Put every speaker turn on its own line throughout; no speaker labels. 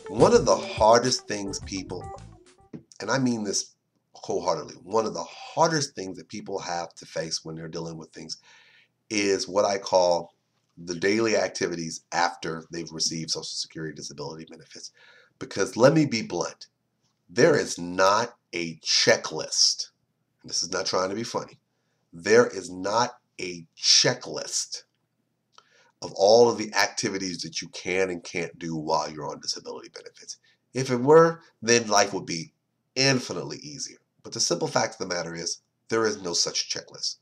One of the hardest things people, and I mean this wholeheartedly, one of the hardest things that people have to face when they're dealing with things is what I call the daily activities after they've received Social Security disability benefits. Because let me be blunt, there is not a checklist. And this is not trying to be funny. There is not a checklist of all of the activities that you can and can't do while you're on disability benefits. If it were, then life would be infinitely easier. But the simple fact of the matter is, there is no such checklist.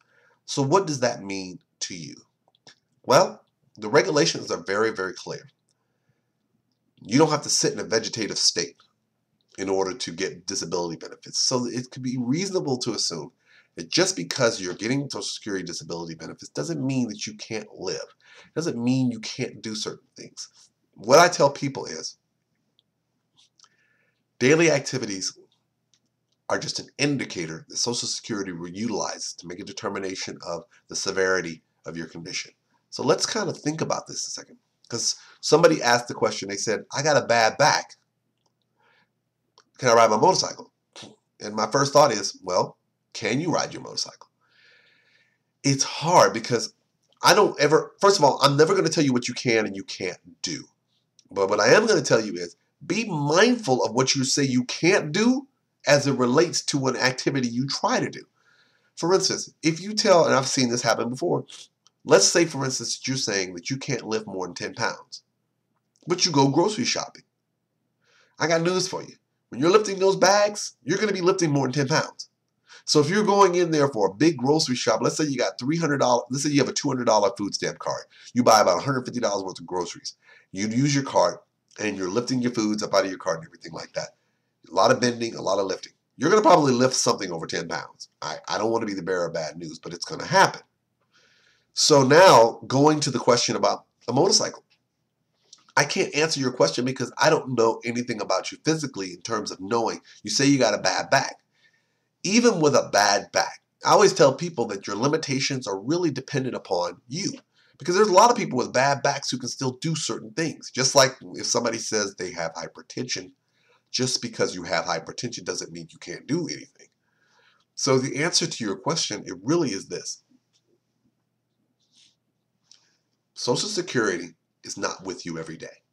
So what does that mean to you? Well, the regulations are very, very clear. You don't have to sit in a vegetative state in order to get disability benefits. So it could be reasonable to assume that just because you're getting Social Security disability benefits doesn't mean that you can't live. It doesn't mean you can't do certain things. What I tell people is daily activities are just an indicator that Social Security will utilize to make a determination of the severity of your condition. So let's kind of think about this a second. Because somebody asked the question, they said, I got a bad back. Can I ride my motorcycle? And my first thought is, well, can you ride your motorcycle? It's hard because first of all, I'm never going to tell you what you can and you can't do. But what I am going to tell you is be mindful of what you say you can't do as it relates to an activity you try to do. For instance, if you tell, and I've seen this happen before, let's say, for instance, that you're saying that you can't lift more than 10 pounds, but you go grocery shopping. I got news for you. When you're lifting those bags, you're going to be lifting more than 10 pounds. So if you're going in there for a big grocery shop, let's say you got $300, let's say you have a $200 food stamp card. You buy about $150 worth of groceries. You use your cart and you're lifting your foods up out of your cart and everything like that. A lot of bending, a lot of lifting. You're going to probably lift something over 10 pounds. I don't want to be the bearer of bad news, but it's going to happen. So now going to the question about a motorcycle. I can't answer your question because I don't know anything about you physically in terms of knowing. You say you got a bad back. Even with a bad back, I always tell people that your limitations are really dependent upon you. Because there's a lot of people with bad backs who can still do certain things. Just like if somebody says they have hypertension, just because you have hypertension doesn't mean you can't do anything. So the answer to your question, it really is this. Social Security is not with you every day,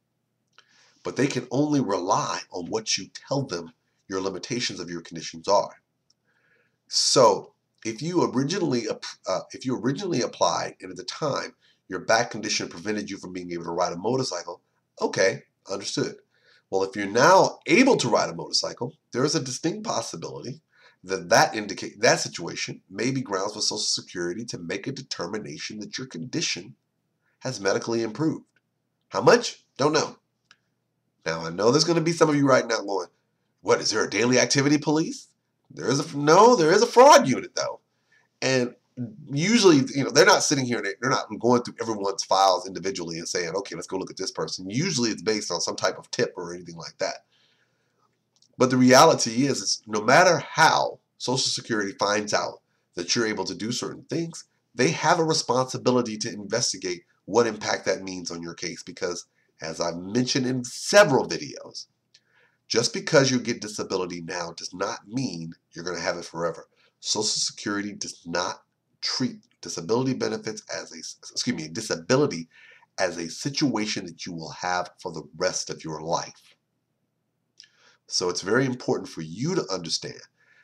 but they can only rely on what you tell them your limitations of your conditions are. So if you originally applied and at the time your back condition prevented you from being able to ride a motorcycle, okay, understood. Well, if you're now able to ride a motorcycle, there is a distinct possibility that that situation may be grounds for Social Security to make a determination that your condition has medically improved. How much? Don't know. Now, I know there's going to be some of you right now going, what, is there a daily activity police? There is a fraud unit though. And usually, they're not sitting here and they're not going through everyone's files individually and saying, okay, let's go look at this person. Usually it's based on some type of tip or anything like that. But the reality is no matter how Social Security finds out that you're able to do certain things, they have a responsibility to investigate what impact that means on your case. Because as I've mentioned in several videos, just because you get disability now does not mean you're going to have it forever. Social Security does not treat disability benefits disability as a situation that you will have for the rest of your life. So it's very important for you to understand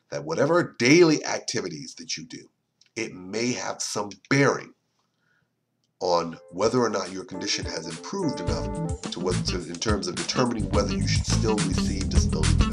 that whatever daily activities that you do, it may have some bearing on whether or not your condition has improved enough in terms of determining whether you should still receive disability benefits.